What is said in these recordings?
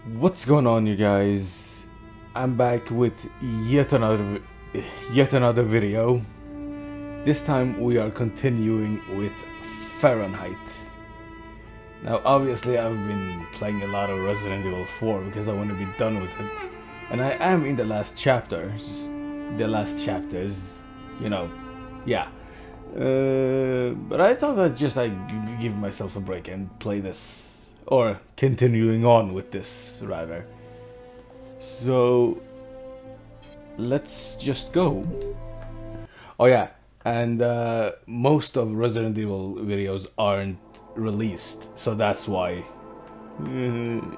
What's going on, you guys? I'm back with yet another video. This time we are continuing with Fahrenheit. Now obviously I've been playing a lot of Resident Evil 4 because I want to be done with it. And I am in the last chapters. You know. Yeah. But I thought I'd just give myself a break and play this. Or continuing on with this, rather. So let's just go. Oh yeah, and most of Resident Evil videos aren't released, so that's why I'm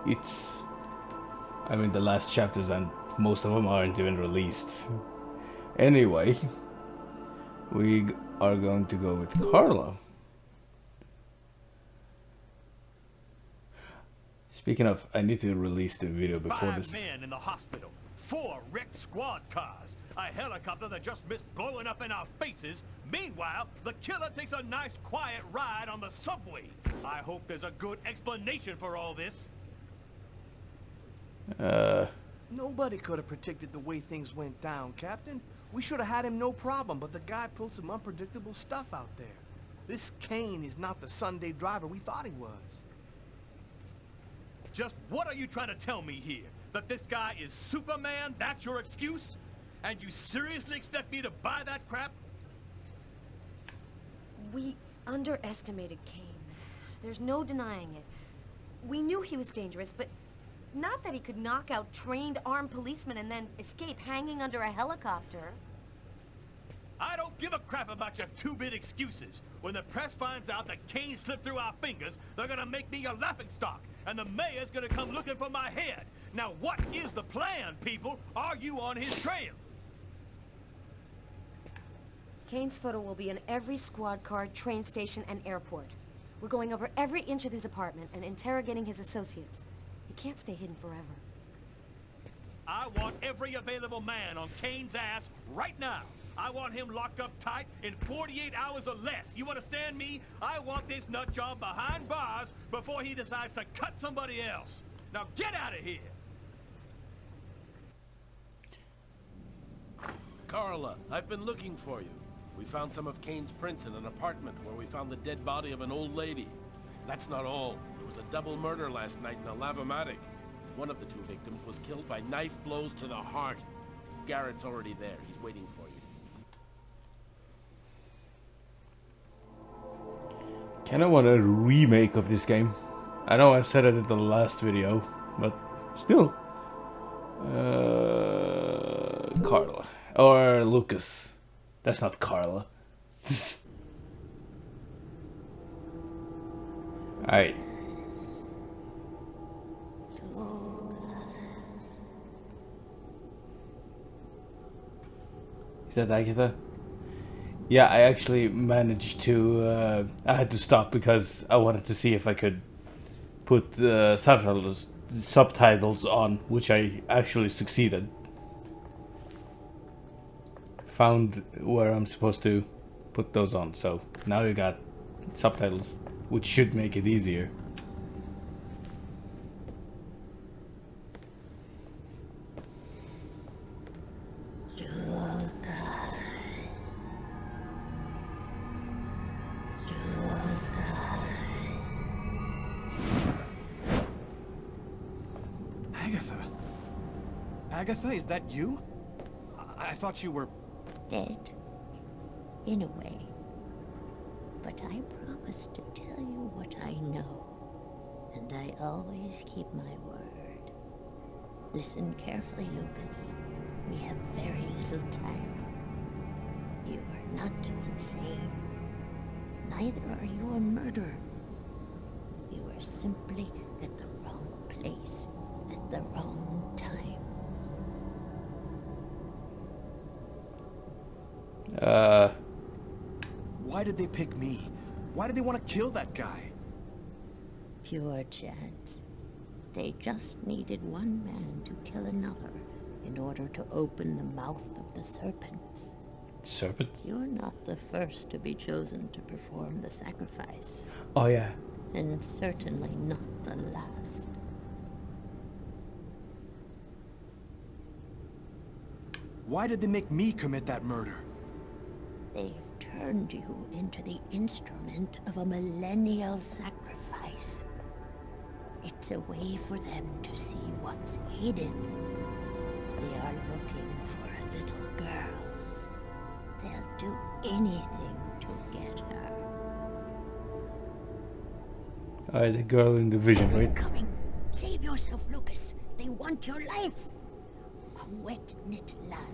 in the last chapters and most of them aren't even released. Anyway, we are going to go with Carla. Speaking of, I need to release the video before this. 5 men in the hospital, 4 wrecked squad cars, a helicopter that just missed blowing up in our faces. Meanwhile, the killer takes a nice quiet ride on the subway. I hope there's a good explanation for all this. Nobody could have predicted the way things went down, Captain. We should have had him no problem, but the guy pulled some unpredictable stuff out there. This Kane is not the Sunday driver we thought he was. Just what are you trying to tell me here? That this guy is Superman? That's your excuse? And you seriously expect me to buy that crap? We underestimated Kane. There's no denying it. We knew he was dangerous, but not that he could knock out trained armed policemen and then escape hanging under a helicopter. I don't give a crap about your 2-bit excuses. When the press finds out that Kane slipped through our fingers, they're gonna make me a laughingstock, and the mayor's gonna come looking for my head. Now what is the plan, people? Are you on his trail? Kane's photo will be in every squad car, train station, and airport. We're going over every inch of his apartment and interrogating his associates. He can't stay hidden forever. I want every available man on Kane's ass right now. I want him locked up tight in 48 hours or less. You understand me? I want this nut job behind bars before he decides to cut somebody else. Now get out of here! Carla, I've been looking for you. We found some of Kane's prints in an apartment where we found the dead body of an old lady. That's not all. There was a double murder last night in a lavomatic. One of the 2 victims was killed by knife blows to the heart. Garrett's already there. He's waiting for you. Kinda want a remake of this game. I know I said it in the last video, but still. Carla. Or Lucas. That's not Carla. Alright. Is that Agatha? Yeah, I actually managed to, I had to stop because I wanted to see if I could put subtitles on, which I actually succeeded. Found where I'm supposed to put those on, so now you got subtitles, which should make it easier. Agatha, is that you? I thought you were... Dead. In a way. But I promised to tell you what I know. And I always keep my word. Listen carefully, Lucas. We have very little time. You are not insane. Neither are you a murderer. You are simply at the wrong place at the wrong time. Why did they pick me? Why did they want to kill that guy? Pure chance. They just needed one man to kill another in order to open the mouth of the serpents. Serpents? You're not the first to be chosen to perform the sacrifice. Oh yeah. And certainly not the last. Why did they make me commit that murder? They've turned you into the instrument of a millennial sacrifice. It's a way for them to see what's hidden. They are looking for a little girl. They'll do anything to get her. The girl in the vision, They're right? coming. Save yourself, Lucas. They want your life. Kuwet-Nitlan,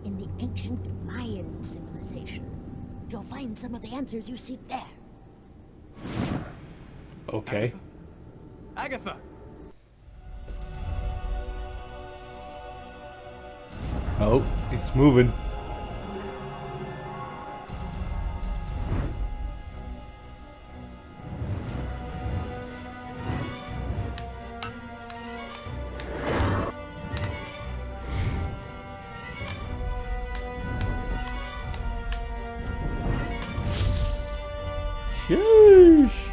in the ancient Mayan civilization. You'll find some of the answers you seek there. Okay. Agatha! Oh, it's moving. Sheesh.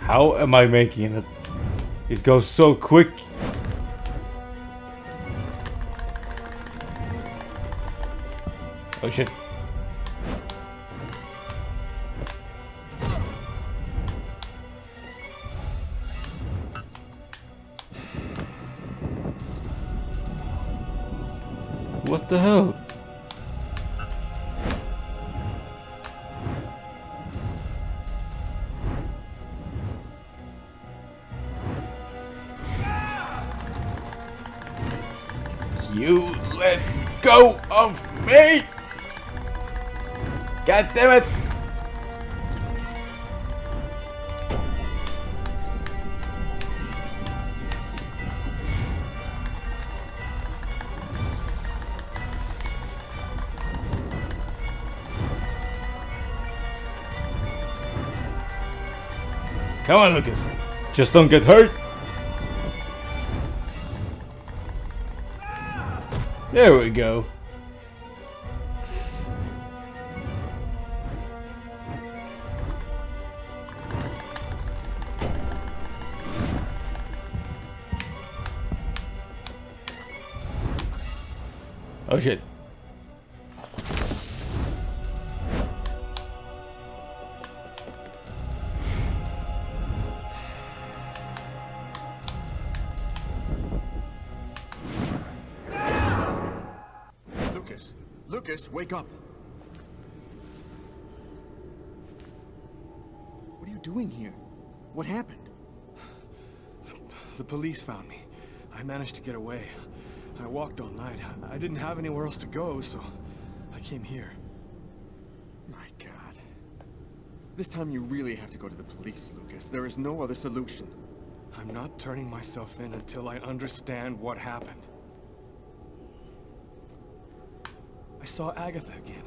How am I making it? It goes so quick. Oh shit. What the hell? You let go of me! God damn it! Come on, Lucas. Just don't get hurt. There we go. Oh shit. Lucas, wake up. What are you doing here? What happened? The police found me. I managed to get away. I walked all night. I didn't have anywhere else to go, so I came here. My God. This time you really have to go to the police, Lucas. There is no other solution. I'm not turning myself in until I understand what happened. I saw Agatha again.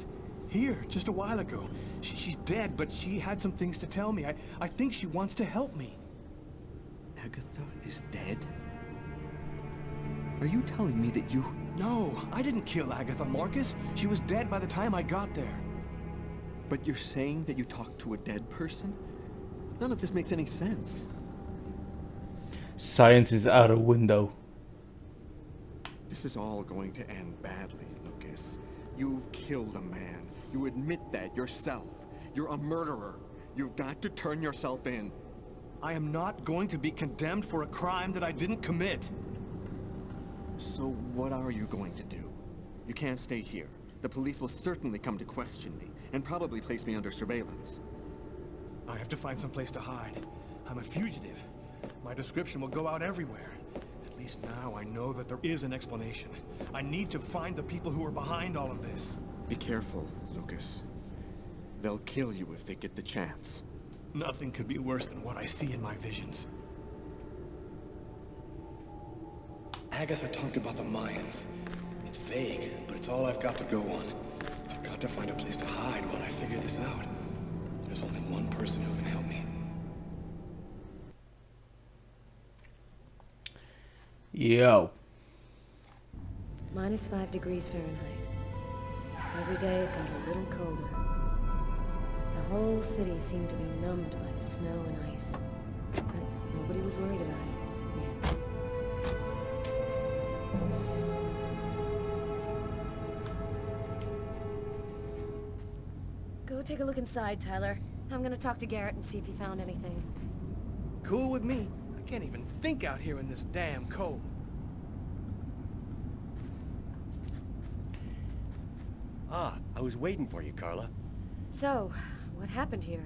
Here, just a while ago. She's dead, but she had some things to tell me. I think she wants to help me. Agatha is dead? Are you telling me that you... No, I didn't kill Agatha, Marcus. She was dead by the time I got there. But you're saying that you talked to a dead person? None of this makes any sense. Science is out a window. This is all going to end badly, Lucas. You've killed a man. You admit that yourself. You're a murderer. You've got to turn yourself in. I am not going to be condemned for a crime that I didn't commit. So what are you going to do? You can't stay here. The police will certainly come to question me, and probably place me under surveillance. I have to find some place to hide. I'm a fugitive. My description will go out everywhere. At least now I know that there is an explanation. I need to find the people who are behind all of this. Be careful, Lucas. They'll kill you if they get the chance. Nothing could be worse than what I see in my visions. Agatha talked about the Mayans. It's vague, but it's all I've got to go on. I've got to find a place to hide while I figure this out. There's only one person who can help me. Yo. -5 degrees Fahrenheit. Every day it got a little colder. The whole city seemed to be numbed by the snow and ice. But nobody was worried about it yet. Go take a look inside, Tyler. I'm gonna talk to Garrett and see if he found anything. Cool with me. I can't even think out here in this damn cold. Ah, I was waiting for you, Carla. So, what happened here?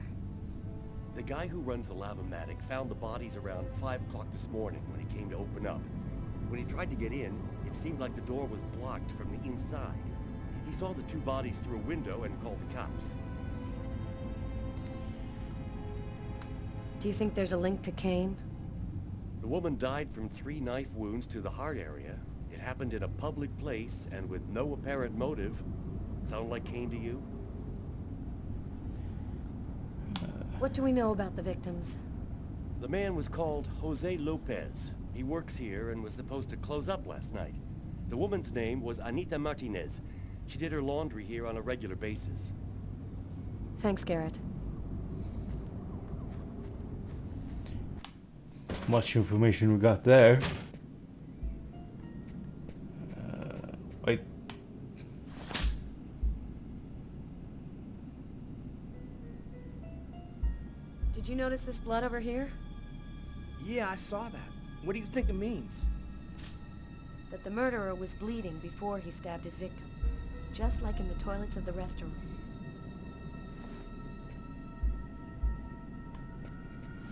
The guy who runs the Lavomatic found the bodies around 5 o'clock this morning when he came to open up. When he tried to get in, it seemed like the door was blocked from the inside. He saw the 2 bodies through a window and called the cops. Do you think there's a link to Kane? The woman died from 3 knife wounds to the heart area. It happened in a public place and with no apparent motive. Sound like Kane to you? What do we know about the victims? The man was called Jose Lopez. He works here and was supposed to close up last night. The woman's name was Anita Martinez. She did her laundry here on a regular basis. Thanks, Garrett. Much information we got there. Wait. Did you notice this blood over here? Yeah, I saw that. What do you think it means? That the murderer was bleeding before he stabbed his victim. Just like in the toilets of the restaurant.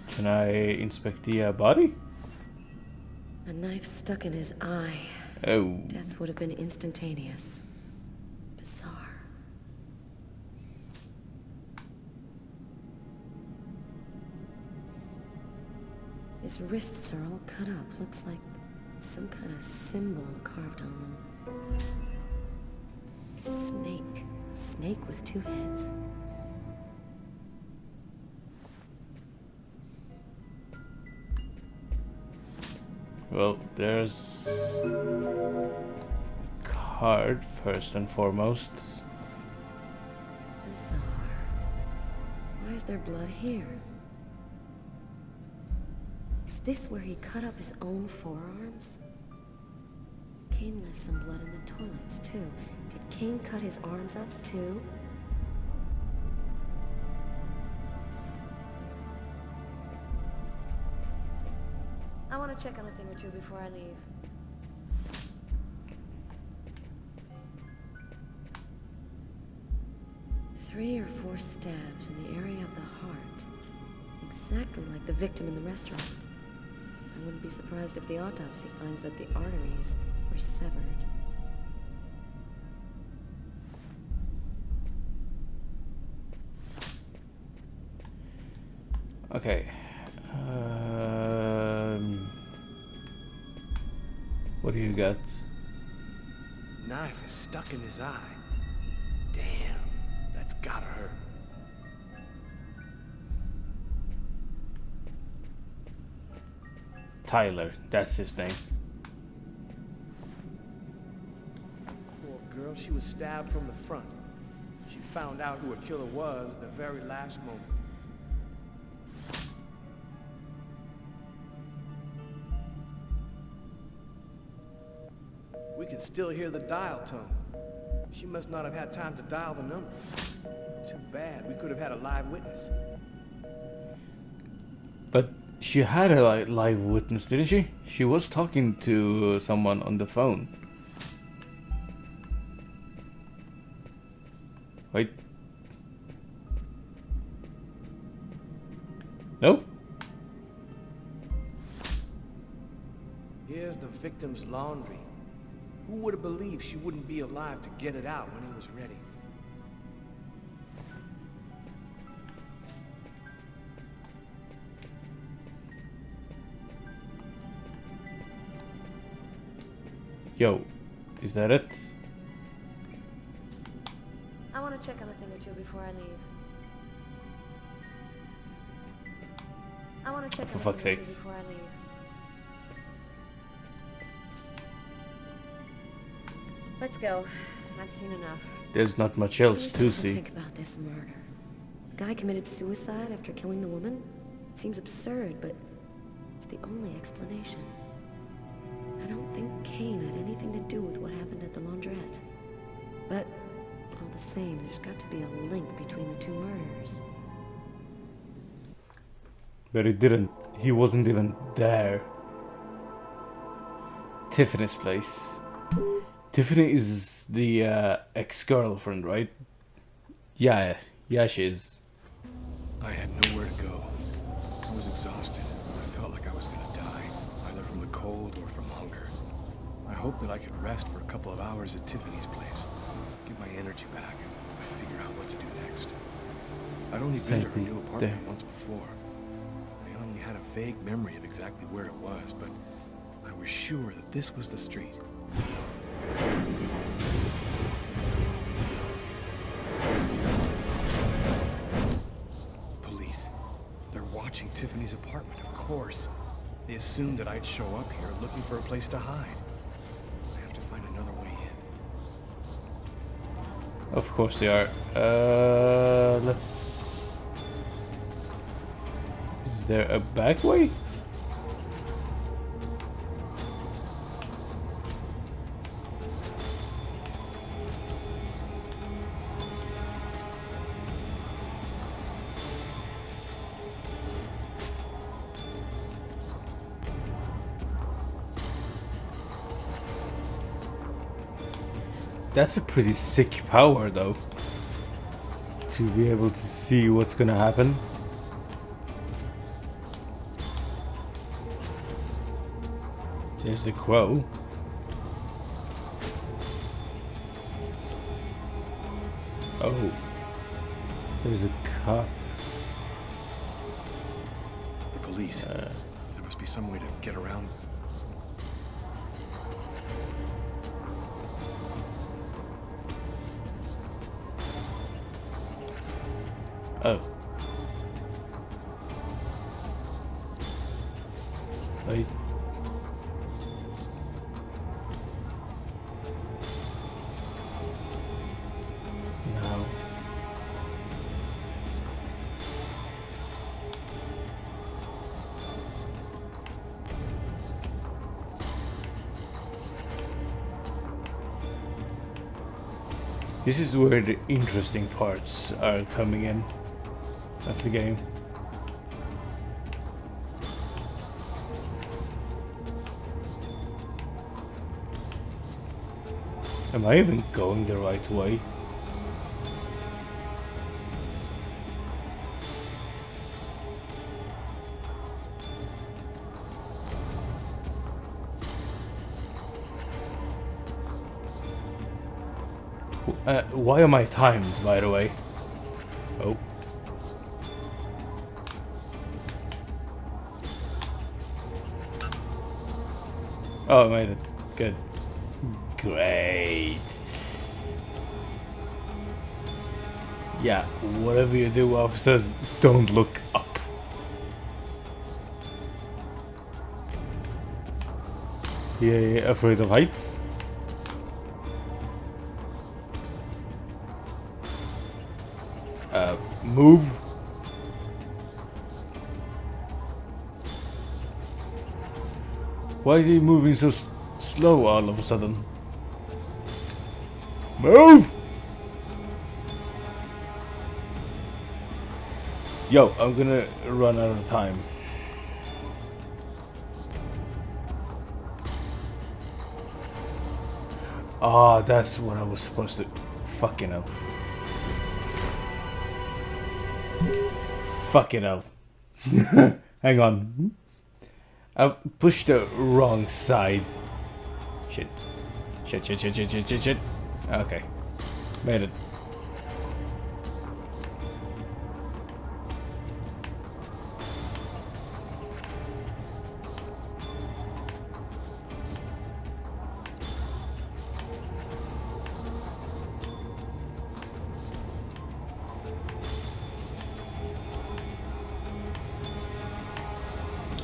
Can I inspect the body? A knife stuck in his eye. Oh. Death would have been instantaneous. Bizarre. His wrists are all cut up. Looks like some kind of symbol carved on them. A snake. A snake with 2 heads. Well, there's a card first and foremost. Bizarre. Why is there blood here? Is this where he cut up his own forearms? Kane left some blood in the toilets, too. Did Kane cut his arms up, too? I want to check on a thing or two before I leave. Three or 4 stabs in the area of the heart. Exactly like the victim in the restaurant. I wouldn't be surprised if the autopsy finds that the arteries were severed. Okay. What do you got? Knife is stuck in his eye. Damn, that's gotta hurt. Tyler, that's his name. Poor girl, she was stabbed from the front. She found out who her killer was at the very last moment. We can still hear the dial tone. She must not have had time to dial the number. Too bad. We could have had a live witness. But she had a live witness, didn't she? She was talking to someone on the phone. Wait. No? Here's the victim's laundry. Who would have believed she wouldn't be alive to get it out when it was ready? Yo, is that it? I want to check on a thing or two before I leave. I want to check For on a fuck's thing or two sakes. before I leave. Let's go. I've seen enough. There's not much What else are we to supposed to see. think about this murder? The guy committed suicide after killing the woman? It seems absurd, but it's the only explanation. I don't think Kane had anything to do with what happened at the laundrette. But all the same, there's got to be a link between the two murders. But it didn't. He wasn't even there. Tiffany's place. Tiffany is the ex-girlfriend, right? Yeah, she is. I had nowhere to go. I was exhausted. I felt like I was gonna die, either from the cold or from hunger. I hoped that I could rest for a couple of hours at Tiffany's place, get my energy back, and figure out what to do next. I'd only been to her new apartment once before. I only had a vague memory of exactly where it was, but I was sure that this was the street. Police. They're watching Tiffany's apartment, of course. They assumed that I'd show up here looking for a place to hide. I have to find another way in. Of course they are. Let's... Is there a back way? That's a pretty sick power, though. To be able to see what's gonna happen. There's the crow. Oh. There's a cop. The police. There must be some way to get around. Oh. Wait. No. This is where the interesting parts are coming in of the game. Am I even going the right way? Why am I timed, by the way? Oh. Oh, I made it. Good. Great. Yeah, whatever you do, officers, don't look up. Yeah, afraid of heights? Move. Why is he moving so slow all of a sudden? Move! Yo, I'm gonna run out of time. Ah, that's what I was supposed to... Fucking hell. Fucking hell. Hang on. I pushed the wrong side. Shit. Shit. Okay. Made it.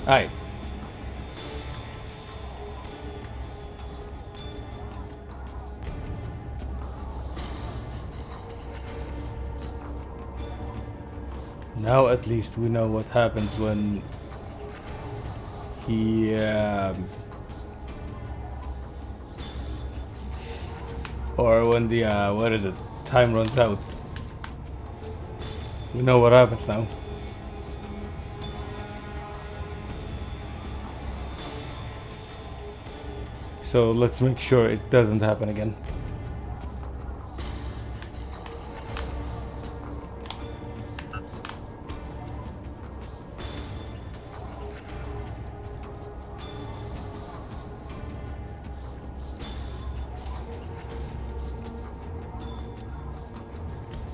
Alright. Now at least we know what happens when he or when the what is it, time runs out. We know what happens now. So let's make sure it doesn't happen again.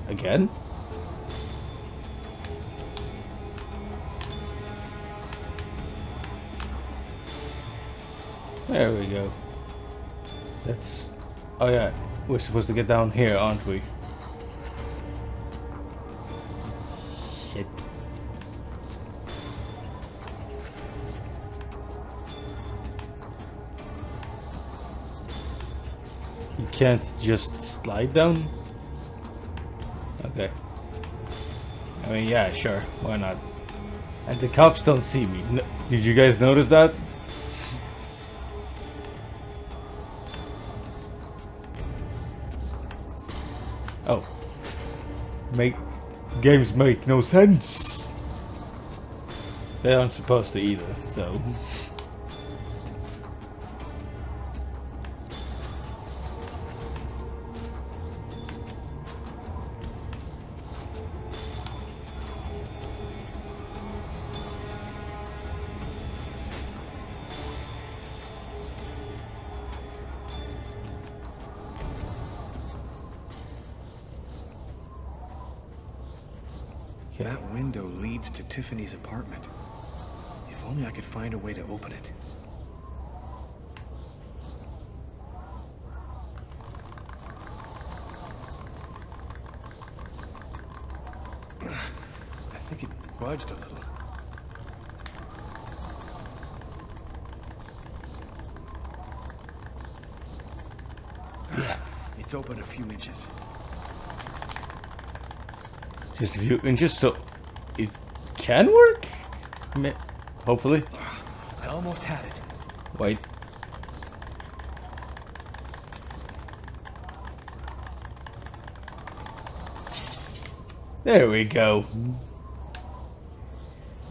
Again? There we go. That's... Oh yeah, we're supposed to get down here, aren't we? Shit. You can't just slide down? Okay. I mean, yeah, sure. Why not? And the cops don't see me. Did you guys notice that? Oh. Games make no sense. They aren't supposed to either, so... That window leads to Tiffany's apartment. If only I could find a way to open it. I think it budged a little. It's open a few inches. Just a few inches, so it can work? Hopefully. I almost had it. Wait. There we go.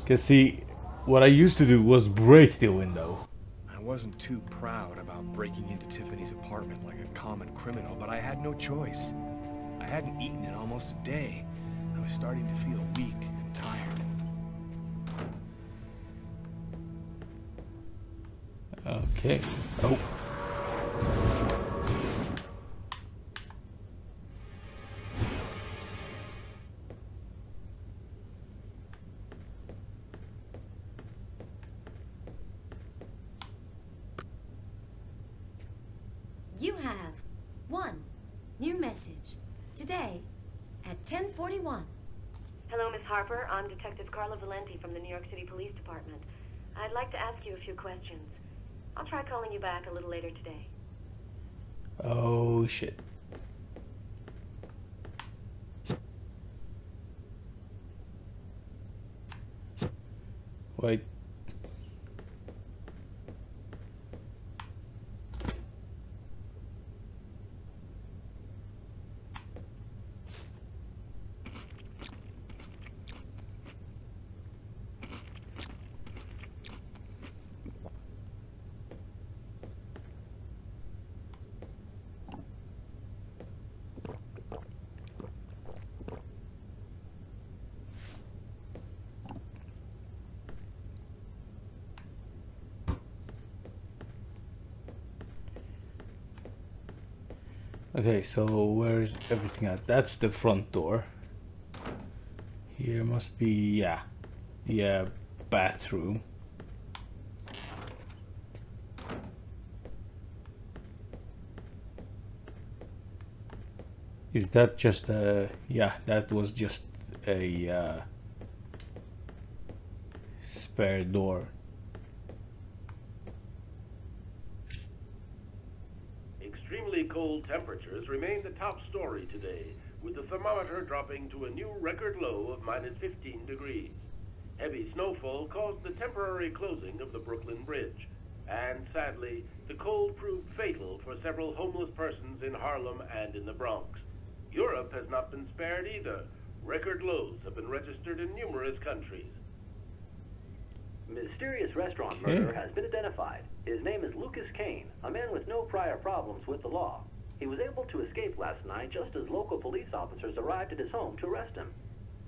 Cause see, what I used to do was break the window. I wasn't too proud about breaking into Tiffany's apartment like a common criminal, but I had no choice. I hadn't eaten in almost a day. I was starting to feel weak and tired. Okay. Oh. You have one new message today at 10:41. Hello, Miss Harper. I'm Detective Carla Valenti from the New York City Police Department. I'd like to ask you a few questions. I'll try calling you back a little later today. Oh shit. Wait. Okay, so where's everything at? That's the front door. Here must be, yeah, the bathroom. Is that just a, yeah, that was just a spare door. Extremely cold temperatures remain the top story today, with the thermometer dropping to a new record low of -15 degrees. Heavy snowfall caused the temporary closing of the Brooklyn Bridge, and sadly, the cold proved fatal for several homeless persons in Harlem and in the Bronx. Europe has not been spared either. Record lows have been registered in numerous countries. Mysterious restaurant murderer has been identified. His name is Lucas Kane, a man with no prior problems with the law. He was able to escape last night just as local police officers arrived at his home to arrest him.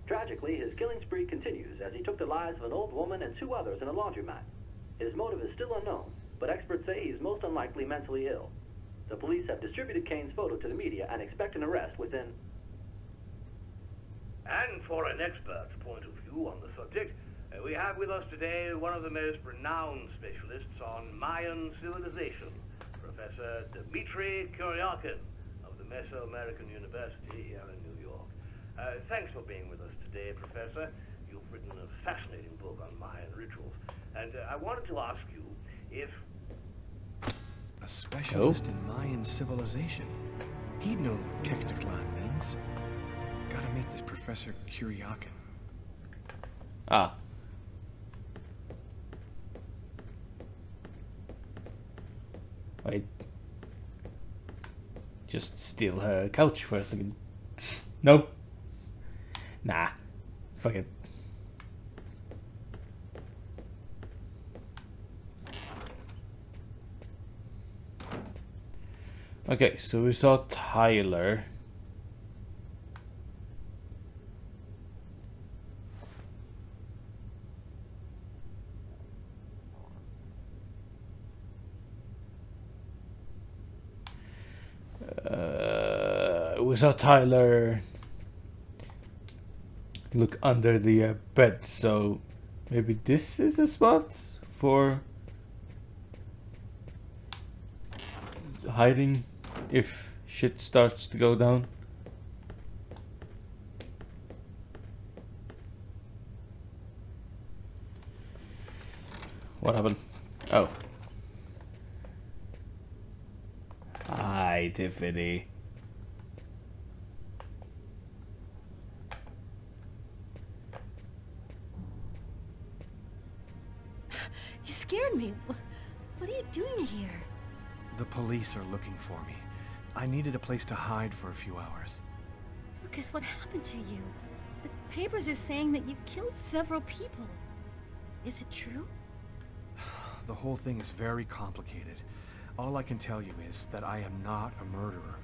Tragically, his killing spree continues as he took the lives of an old woman and 2 others in a laundromat. His motive is still unknown, but experts say he's most unlikely mentally ill. The police have distributed Kane's photo to the media and expect an arrest within... And for an expert's point of view on the subject, we have with us today one of the most renowned specialists on Mayan civilization, Professor Dmitry Kuryakin of the Mesoamerican University here in New York. Thanks for being with us today, Professor. You've written a fascinating book on Mayan rituals, and I wanted to ask you if... A specialist in Mayan civilization. He'd known what Kekteklan means. Gotta meet this Professor Kuryakin. Ah. Wait. Just steal her couch for a second. No. Nah. Fuck it. Okay, so we saw Tyler. We saw Tyler look under the bed, so maybe this is the spot for hiding if shit starts to go down. What happened? Oh. Hi, Tiffany. You scared me. What are you doing here? The police are looking for me. I needed a place to hide for a few hours. Lucas, what happened to you? The papers are saying that you killed several people. Is it true? The whole thing is very complicated. All I can tell you is that I am not a murderer.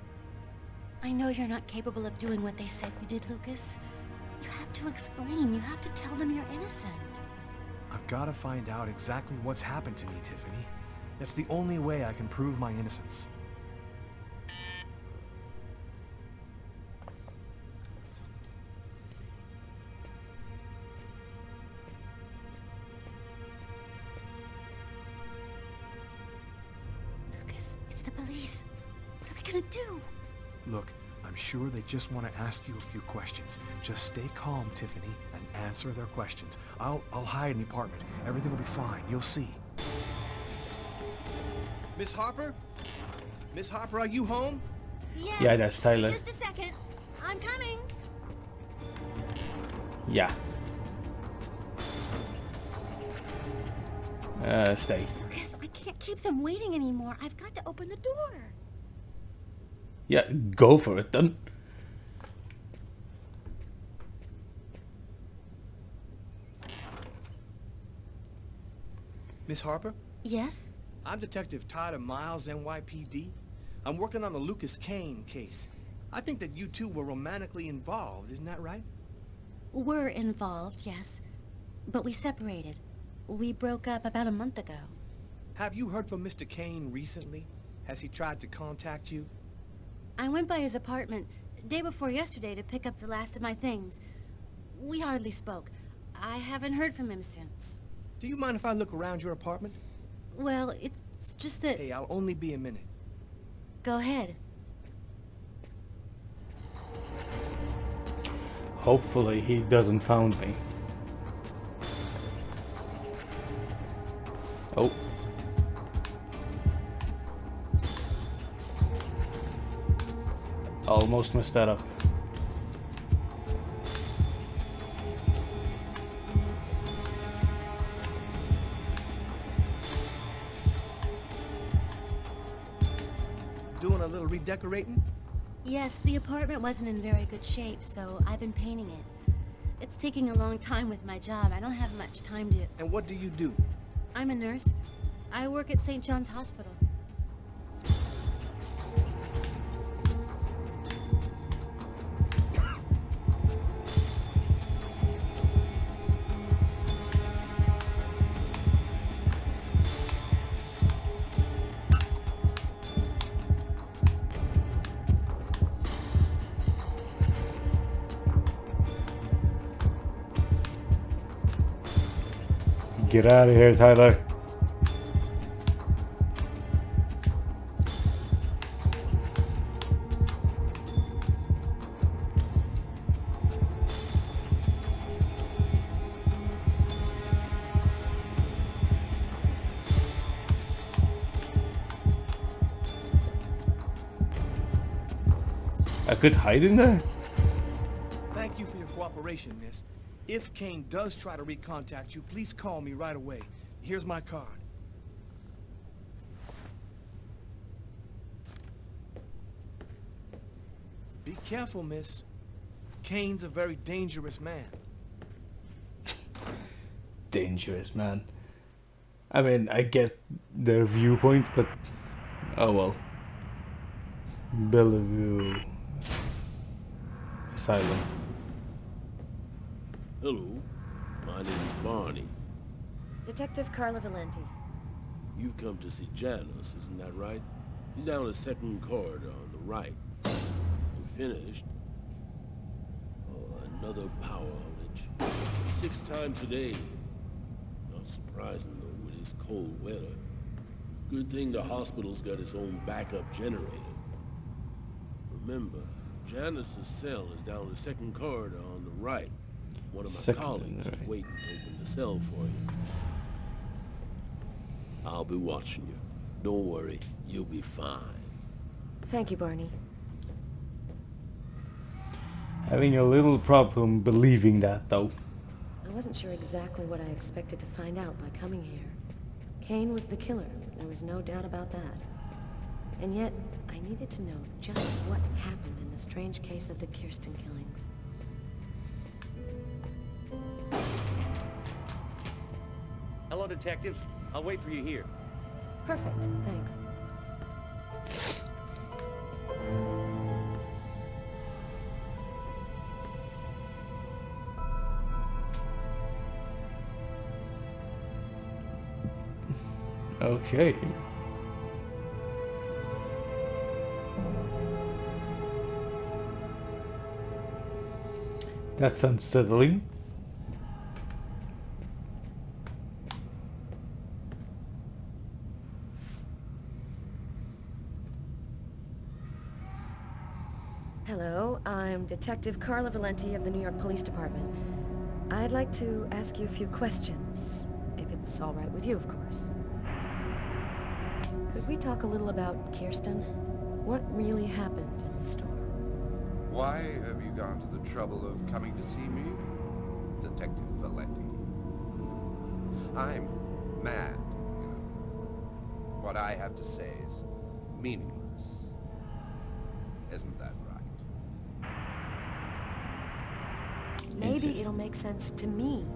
I know you're not capable of doing what they said you did, Lucas. You have to explain. You have to tell them you're innocent. I've got to find out exactly what's happened to me, Tiffany. That's the only way I can prove my innocence. Lucas, it's the police. What are we gonna do? Look, I'm sure they just want to ask you a few questions. Just stay calm, Tiffany, and answer their questions. I'll hide in the apartment. Everything will be fine. You'll see. Miss Harper? Miss Harper, are you home? Yes. Yeah, that's Tyler. Just a second. I'm coming. Yeah. Stay. Lucas, I can't keep them waiting anymore. I've got to open the door. Yeah, go for it then. Miss Harper? Yes? I'm Detective Tyler Miles, NYPD. I'm working on the Lucas Kane case. I think that you two were romantically involved, isn't that right? We're involved, yes. But we separated. We broke up about a month ago. Have you heard from Mr. Kane recently? Has he tried to contact you? I went by his apartment day before yesterday to pick up the last of my things. We hardly spoke. I haven't heard from him since. Do you mind if I look around your apartment? Well, it's just that... Hey, I'll only be a minute. Go ahead. Hopefully he doesn't found me. Oh. Almost messed that up. little redecorating? Yes, the apartment wasn't in very good shape, so I've been painting it. It's taking a long time with my job. I don't have much time to... And what do you do? I'm a nurse. I work at St. John's Hospital. Get out of here, Tyler. I could hide in there? Thank you for your cooperation, miss. If Kane does try to recontact you, please call me right away. Here's my card. Be careful, miss. Kane's a very dangerous man. Dangerous, man. I mean, I get their viewpoint, but... oh well. Bellevue Asylum. Hello, my name's Barney. Detective Carla Valenti. You've come to see Janus, isn't that right? He's down the second corridor on the right. You finished? Oh, another power outage. It's the 6th time today. Not surprising, though, with this cold weather. Good thing the hospital's got its own backup generator. Remember, Janus's cell is down the second corridor on the right. One of my colleagues is waiting to open the cell for you. I'll be watching you. Don't worry, you'll be fine. Thank you, Barney. Having a little problem believing that, though. I wasn't sure exactly what I expected to find out by coming here. Kane was the killer. There was no doubt about that. And yet, I needed to know just what happened in the strange case of the Kirsten killings. Hello, detectives. I'll wait for you here. Perfect, thanks. Okay. That's unsettling. Hello, I'm Detective Carla Valenti of the New York Police Department. I'd like to ask you a few questions, if it's all right with you, of course. Could we talk a little about Kirsten? What really happened in the store? Why have you gone to the trouble of coming to see me, Detective Valenti? I'm mad, you know. What I have to say is meaningless. Isn't that right? Maybe it'll make sense to me.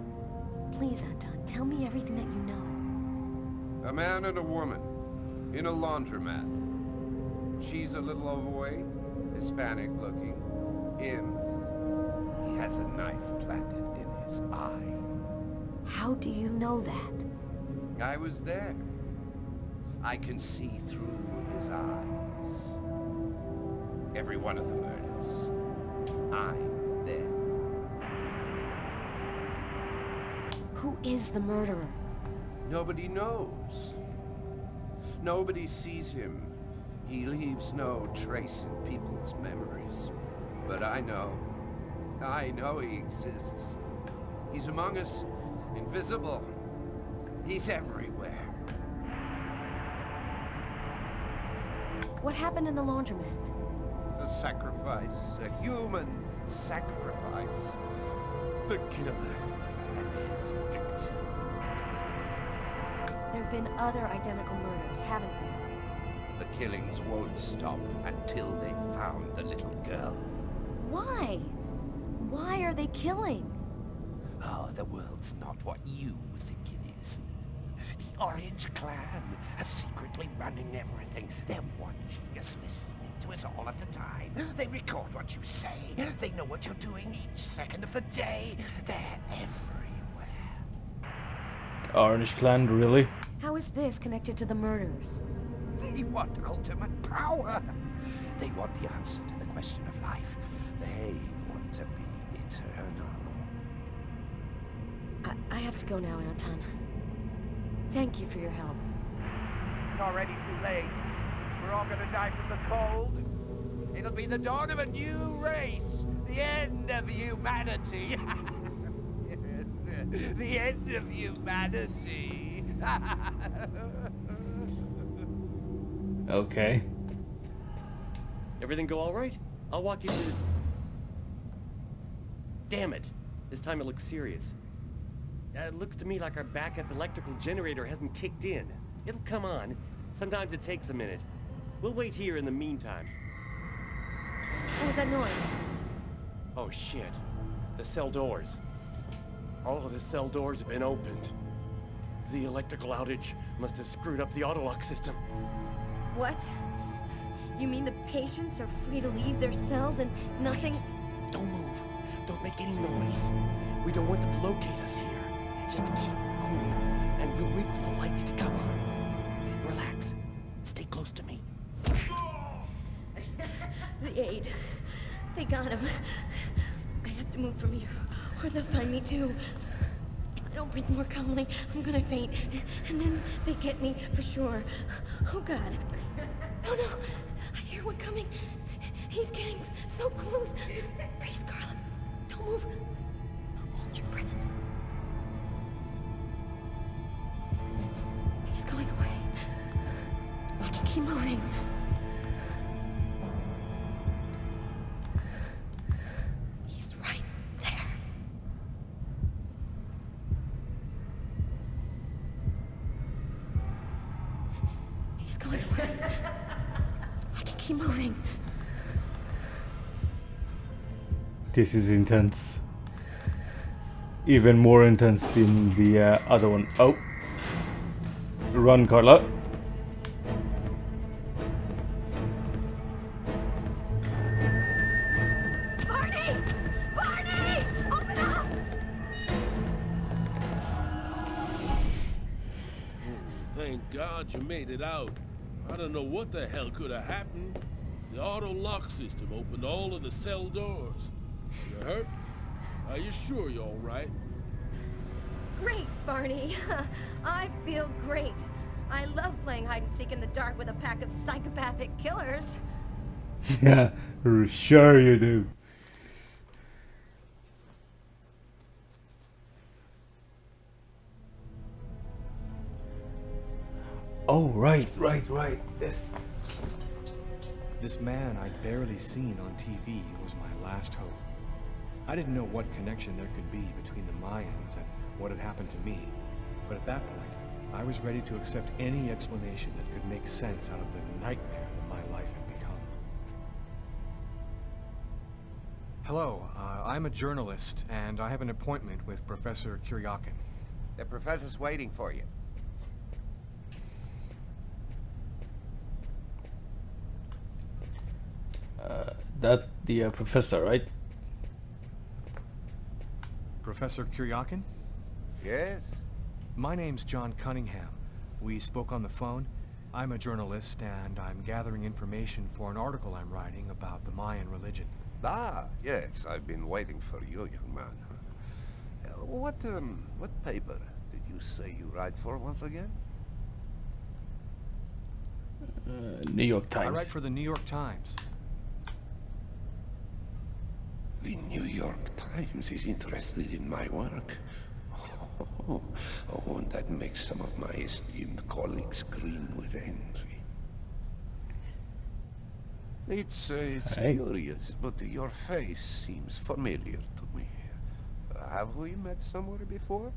Please, Anton, tell me everything that you know. A man and a woman in a laundromat. She's a little overweight, Hispanic looking. Him, he has a knife planted in his eye. How do you know that? I was there. I can see through his eyes. Every one of the murders. I'm there. Who is the murderer? Nobody knows. Nobody sees him. He leaves no trace in people's memories. But I know. I know he exists. He's among us, invisible. He's everywhere. What happened in the laundromat? A sacrifice, a human sacrifice. The killer and his victim. There have been other identical murders, haven't there? the killings won't stop until they've found the little girl. Why? Why are they killing? Oh, the world's not what you think it is. The Orange Clan are secretly running everything. They're watching us, listening to us all of the time. They record what you say. They know what you're doing each second of the day. They're everywhere. Orange Clan, really? How is this connected to the murders? They want ultimate power. They want the answer to the question of life. They want to be eternal. I have to go now, Anton. Thank you for your help. It's already too late. We're all gonna die from the cold. It'll be the dawn of a new race. The end of humanity. The end of humanity. Okay. Everything go all right? I'll walk you to the... Damn it. This time it looks serious. It looks to me like our backup electrical generator hasn't kicked in. It'll come on. Sometimes it takes a minute. We'll wait here in the meantime. What was that noise? Oh shit. The cell doors. All of the cell doors have been opened. The electrical outage must have screwed up the autolock system. What? You mean the patients are free to leave their cells and nothing... Wait. Don't move. Don't make any noise. We don't want them to locate us here. Just keep cool, and we'll wait for the lights to come on. Relax. Stay close to me. The aide. They got him. I have to move from here, or they'll find me too. If I don't breathe more calmly, I'm gonna faint. And then they get me for sure. Oh God. Oh no! I hear one coming. He's getting so close. Breathe, Carla. Don't move. Hold your breath. He's going away. I can keep moving. He's right there. He's going away. I can keep moving. This is intense. Even more intense than the other one. Oh. Run, Carla. Barney! Barney! Open up! Thank God you made it out. I don't know what the hell could have happened. The auto lock system opened all of the cell doors. You hurt? Are you sure you're all right? Great, Barney. I feel great. I love playing hide and seek in the dark with a pack of psychopathic killers. Yeah, sure you do. Oh, right. This man I'd barely seen on TV was my last hope. I didn't know what connection there could be between the Mayans and what had happened to me, but at that point, I was ready to accept any explanation that could make sense out of the nightmare that my life had become. Hello, I'm a journalist, and I have an appointment with Professor Kuryakin. The professor's waiting for you. That the professor, right? Professor Kuryakin? Yes? My name's John Cunningham. We spoke on the phone. I'm a journalist, and I'm gathering information for an article I'm writing about the Mayan religion. Ah, yes, I've been waiting for you, young man. What paper did you say you write for once again? New York Times. I write for the New York Times. The New York Times is interested in my work. Oh, and that makes some of my esteemed colleagues grin with envy. It's curious, but your face seems familiar to me. Have we met somewhere before?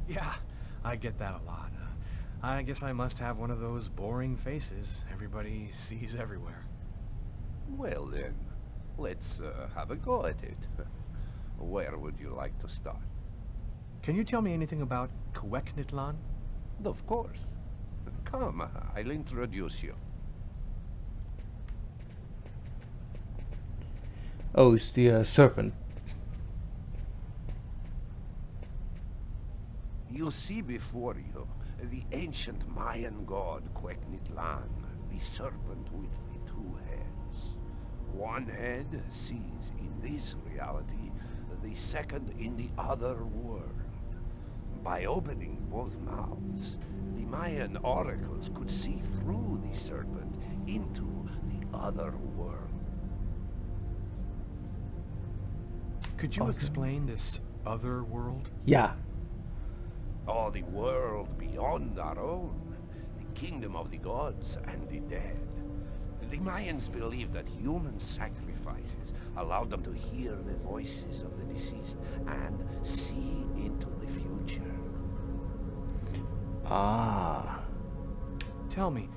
Yeah, I get that a lot. I guess I must have one of those boring faces everybody sees everywhere. Well then, let's have a go at it. Where would you like to start? Can you tell me anything about Queknitlan? Of course. Come, I'll introduce you. Oh, it's the serpent. You see before you the ancient Mayan god Queknitlan, the serpent with the two heads. One head sees in this reality, the second in the other world. By opening both mouths, the Mayan oracles could see through the serpent into the other world. Could you explain this other world? Yeah. Oh, the world beyond our own. The kingdom of the gods and the dead. The Mayans believed that human sacrifices allowed them to hear the voices of the deceased and see into the future. Ah. Tell me,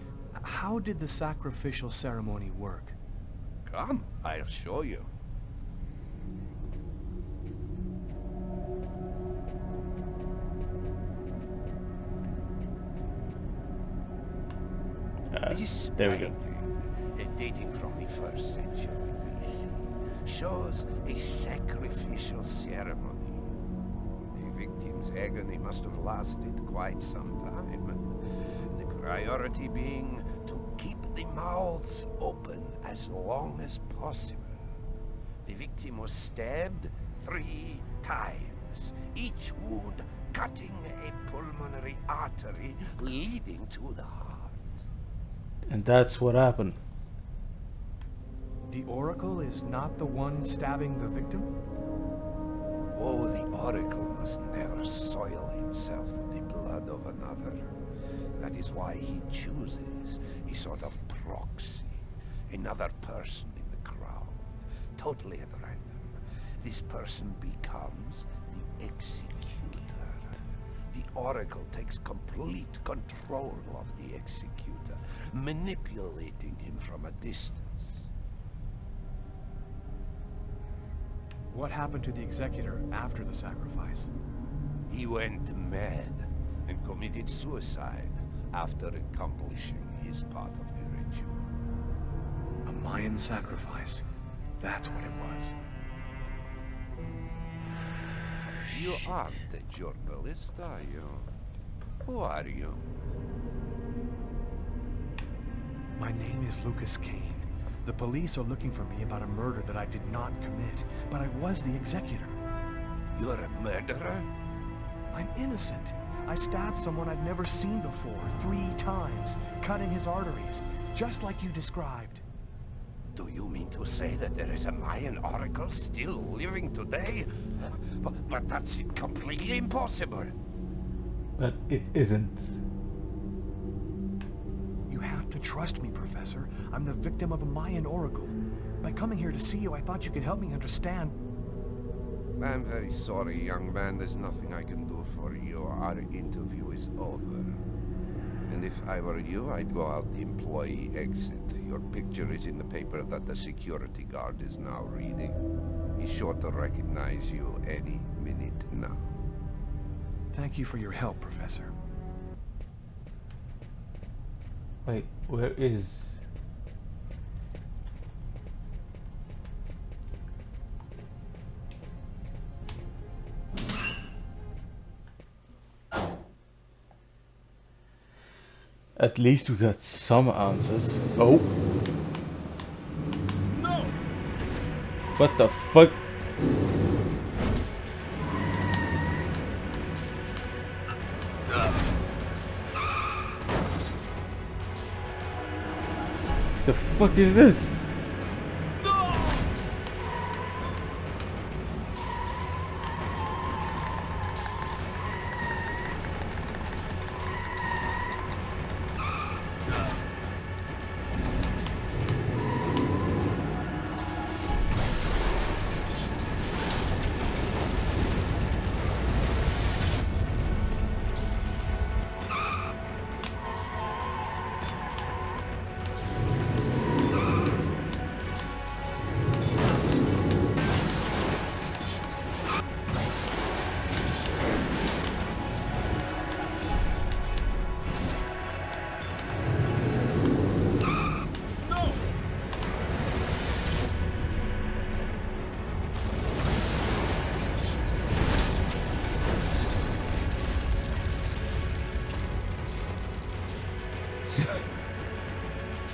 how did the sacrificial ceremony work? Come, I'll show you. This there we go. painting, dating from the 1st century BC, shows a sacrificial ceremony. The victim's agony must have lasted quite some time, the priority being to keep the mouths open as long as possible. The victim was stabbed 3 times, each wound cutting a pulmonary artery leading to the heart. And that's what happened. The Oracle is not the one stabbing the victim? Oh, the Oracle must never soil himself with the blood of another. That is why he chooses a sort of proxy, another person in the crowd, totally at random. This person becomes the executor. The Oracle takes complete control of the executor, manipulating him from a distance. What happened to the executor after the sacrifice? He went mad and committed suicide after accomplishing his part of the ritual. A Mayan sacrifice. That's what it was. You aren't a journalist, are you? Who are you? My name is Lucas Kane. The police are looking for me about a murder that I did not commit, but I was the executor. You're a murderer? I'm innocent. I stabbed someone I'd never seen before 3 times, cutting his arteries, just like you described. Do you mean to say that there is a Mayan oracle still living today? But that's completely impossible. But it isn't. You have to trust me, Professor. I'm the victim of a Mayan oracle. By coming here to see you, I thought you could help me understand. I'm very sorry, young man. There's nothing I can do for you. Our interview is over. And if I were you, I'd go out the employee exit. Your picture is in the paper that the security guard is now reading. He's sure to recognize you any minute now. Thank you for your help, Professor. Wait, where is... At least we got some answers. Oh. No! What the fuck? The fuck is this?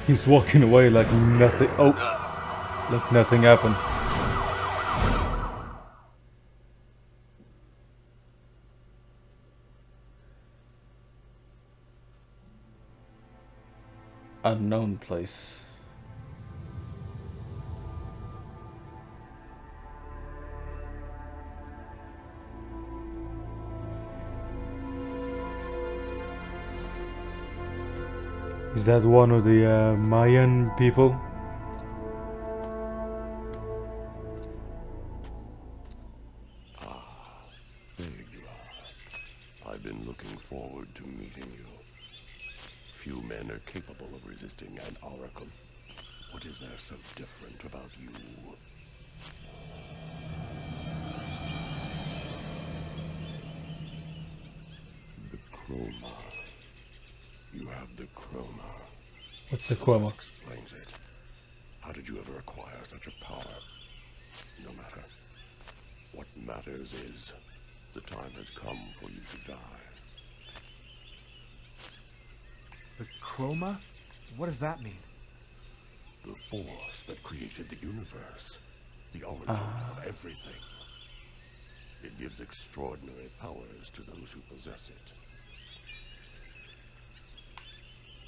He's walking away like nothing. Oh, like nothing happened. Unknown place. Is that one of the Mayan people? There you are. I've been looking forward to meeting you. Few men are capable of resisting an oracle. What is there so different about you? The chroma. You have the chroma. What's the chroma? Explains it. How did you ever acquire such a power? No matter. What matters is the time has come for you to die. The chroma? What does that mean? The force that created the universe. The origin of everything. It gives extraordinary powers to those who possess it.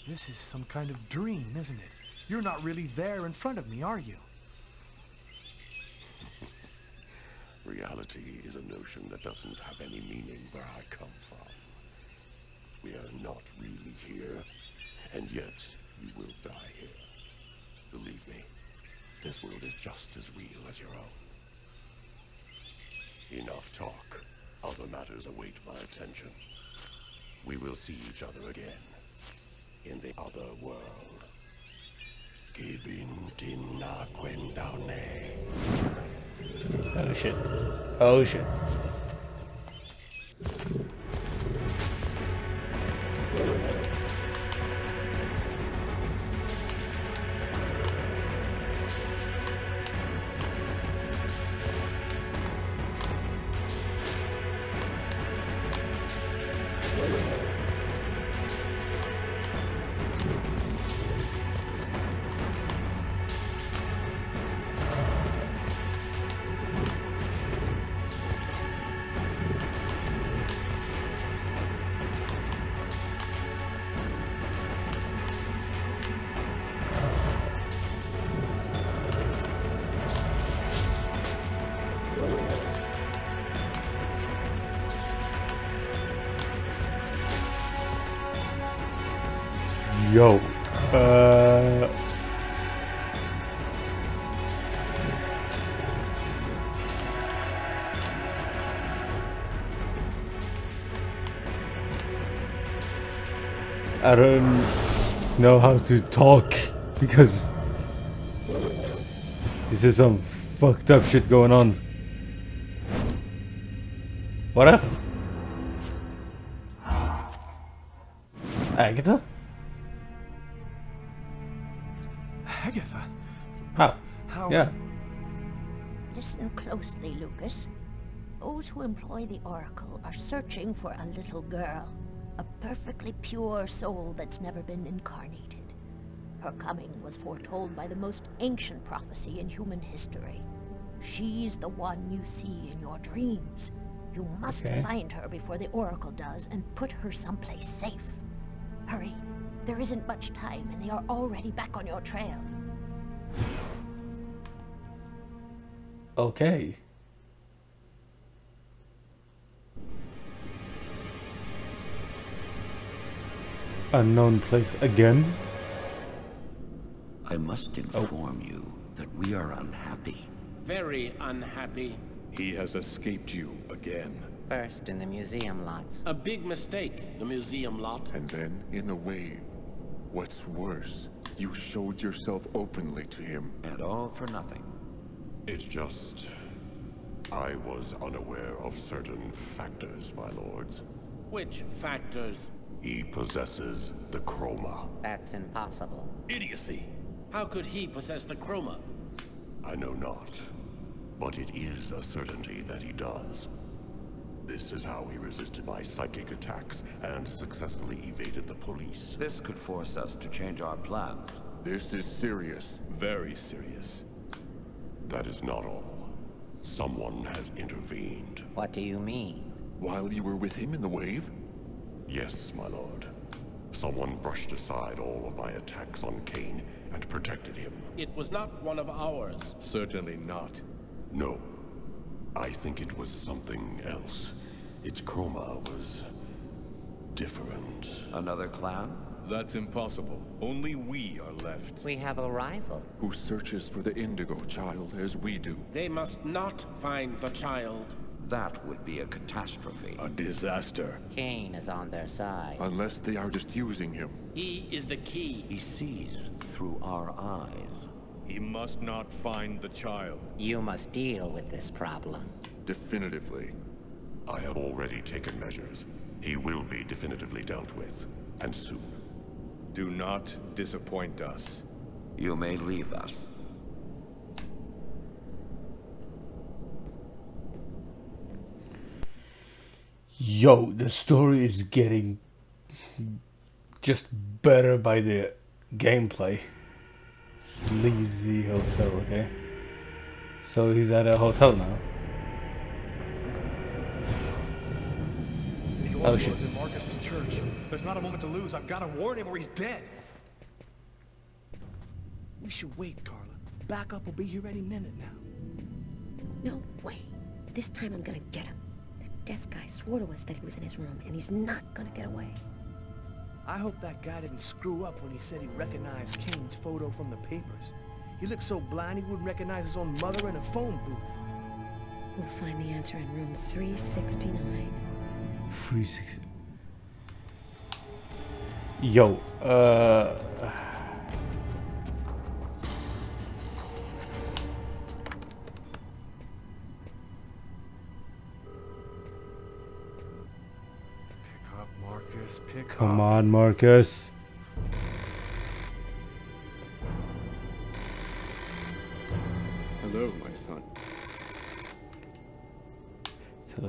This is some kind of dream, isn't it? You're not really there in front of me, are you? Reality is a notion that doesn't have any meaning where I come from. We are not really here, and yet you will die here. Believe me, this world is just as real as your own. Enough talk. Other matters await my attention. We will see each other again. In the other world. Oh shit. Oh shit. Yo. I don't know how to talk because this is some fucked up shit going on. What happened? Agatha? Agatha? How? Yeah. Listen closely, Lucas. Those who employ the Oracle are searching for a little girl. A perfectly pure soul that's never been incarnated. Her coming was foretold by the most ancient prophecy in human history. She's the one you see in your dreams. You must find her before the Oracle does and put her someplace safe. Hurry. There isn't much time and they are already back on your trail. Okay. Unknown place again? I must inform you that we are unhappy. Very unhappy. He has escaped you again. First in the museum lots. A big mistake, the museum lot. And then in the wave. What's worse, you showed yourself openly to him. And all for nothing. It's just... I was unaware of certain factors, my lords. Which factors? He possesses the chroma. That's impossible. Idiocy. How could he possess the chroma? I know not, but it is a certainty that he does. This is how he resisted my psychic attacks and successfully evaded the police. This could force us to change our plans. This is serious. Very serious. That is not all. Someone has intervened. What do you mean? While you were with him in the wave? Yes, my lord. Someone brushed aside all of my attacks on Kane and protected him. It was not one of ours. Certainly not. No. I think it was something else. Its chroma was different. Another clown? That's impossible. Only we are left. We have a rival. Who searches for the Indigo child as we do. They must not find the child. That would be a catastrophe. A disaster. Kane is on their side. Unless they are just using him. He is the key. He sees through our eyes. He must not find the child. You must deal with this problem. Definitively. I have already taken measures. He will be definitively dealt with. And soon. Do not disappoint us. You may leave us. Yo, the story is getting just better by the gameplay. Sleazy hotel, okay. So he's at a hotel now. The Oh shit. was in Marcus's church. There's not a moment to lose. I've got to warn him or he's dead. We should wait, Carla. Backup will be here any minute now. No way. This time I'm gonna get him. That desk guy swore to us that he was in his room, and he's not gonna get away. I hope that guy didn't screw up when he said he recognized Kane's photo from the papers. He looked so blind he wouldn't recognize his own mother in a phone booth. We'll find the answer in room 369. 360. Yo, Pick up, Marcus. Pick up. come on, Marcus. Hello, my son.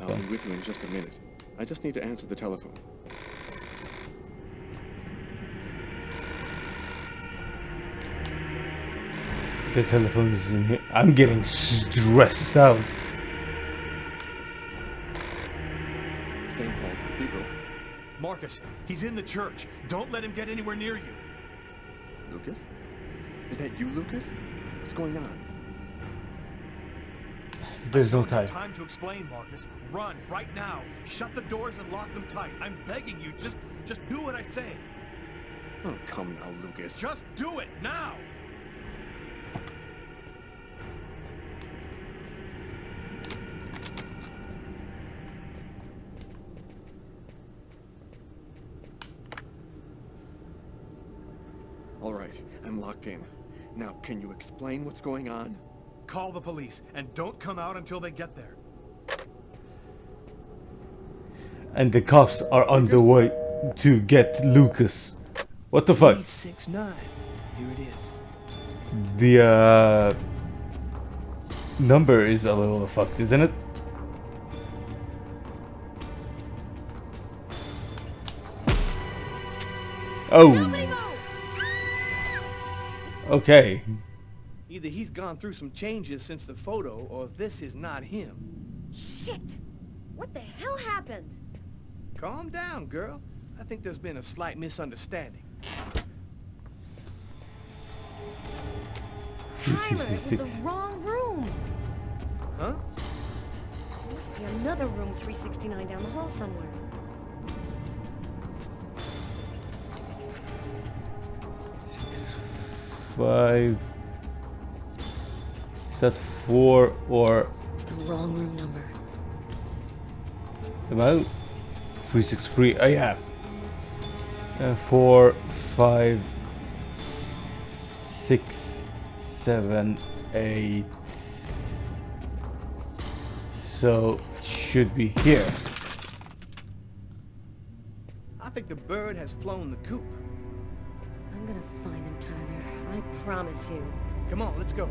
I'll be with you in just a minute. I just need to answer the telephone. The telephone is in here. I'm getting stressed out. St. Paul's Cathedral. Marcus, he's in the church. Don't let him get anywhere near you. Lucas? Is that you, Lucas? What's going on? There's no I don't have time. time to explain, Marcus. Run, right now. Shut the doors and lock them tight. I'm begging you, just do what I say. Oh, come now, Lucas. Just do it, now! All right, I'm locked in. Now, can you explain what's going on? Call the police, and don't come out until they get there. And the cops are on the way to get Lucas. What the fuck? 369. Here it is. The number is a little fucked, isn't it? Oh. Okay. Either he's gone through some changes since the photo, or this is not him. Shit! What the hell happened? Calm down, girl. I think there's been a slight misunderstanding. Tyler, it was the wrong room. Huh? There must be another room 369 down the hall somewhere. Five. Is that 4 or It's the wrong room number. about 363? Oh yeah. 4, 5, 6, 7, 8. So it should be here. I think the bird has flown the coop. I'm gonna find him, Tyler. I promise you. Come on, let's go.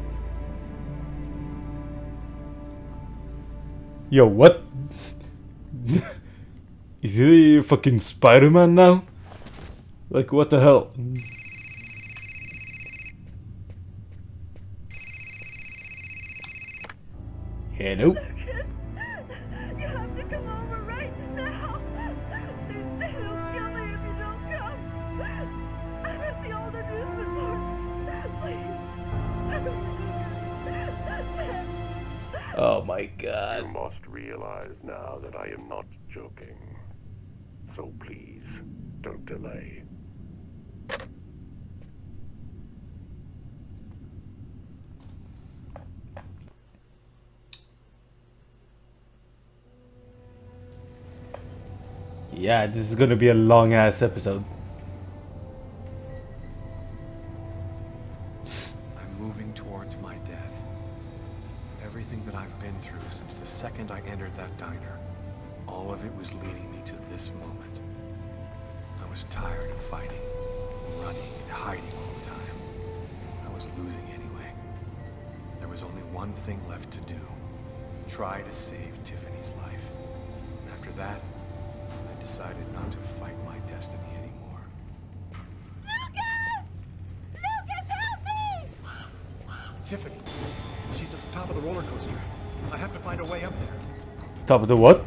Yo, what? Is he fucking Spider-Man now? Like, what the hell? Hello. You have to come over right now. They'll kill me if you don't come. I'm at the old amusement park. Please. Oh my god. You must realize now that I am not joking. So please, don't delay. Yeah, this is gonna be a long ass episode. I'm moving towards my death. Everything that I've been through since the second I entered that diner, all of it was leading me to this moment. I was tired of fighting, running, and hiding all the time. I was losing anyway. There was only one thing left to do. Try to save Tiffany's life. And after that, I decided not to fight my destiny anymore. Lucas! Lucas, help me! Tiffany, she's at the top of the roller coaster. I have to find a way up there. Top of the what?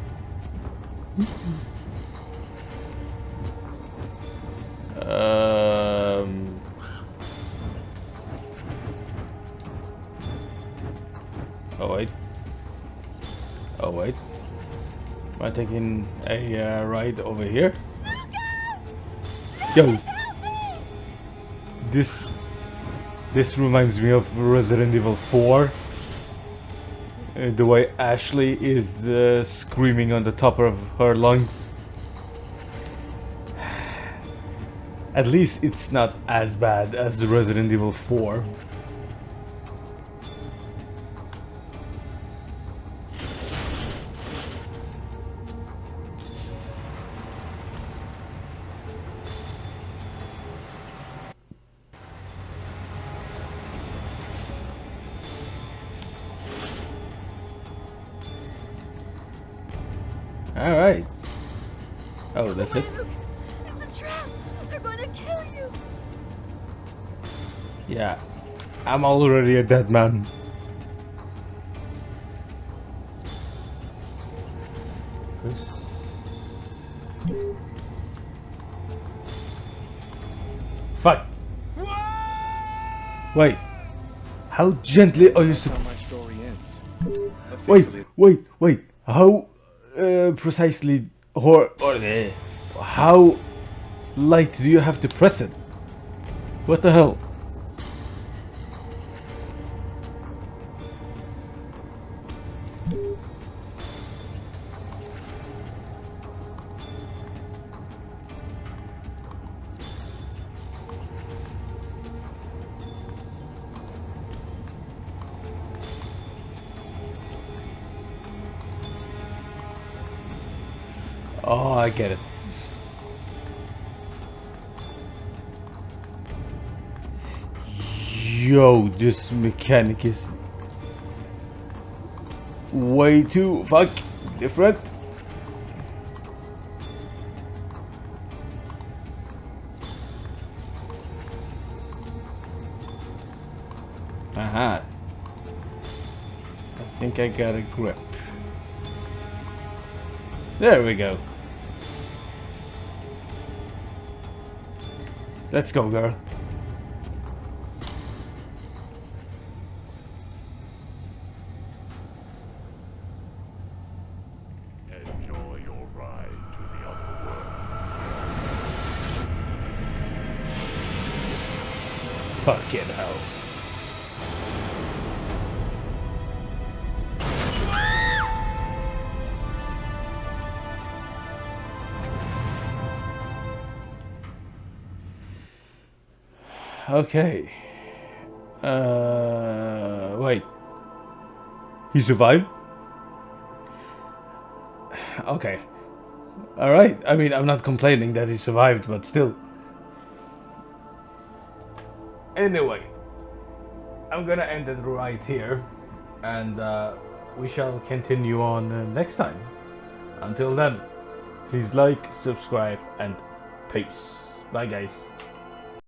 Oh wait. Oh wait. Am I taking a ride over here? Yo. This reminds me of Resident Evil 4. The way Ashley is screaming on the top of her lungs. At least it's not as bad as the Resident Evil 4. Alright. Oh, that's it? It's a trap! They're gonna kill you! Yeah. I'm already a dead man. Fuck. Wait. How gently are you That's how my story ends. Wait. How precisely or how light do you have to press it? What the hell? Oh, I get it. Yo, this mechanic is way too different. Aha. I think I got a grip. There we go. Let's go, girl. Enjoy your ride to the other world. Fucking hell. Okay. Wait. He survived? Okay. Alright. I mean, I'm not complaining that he survived, but still. Anyway. I'm gonna end it right here. And we shall continue on next time. Until then, please like, subscribe, and peace. Bye, guys.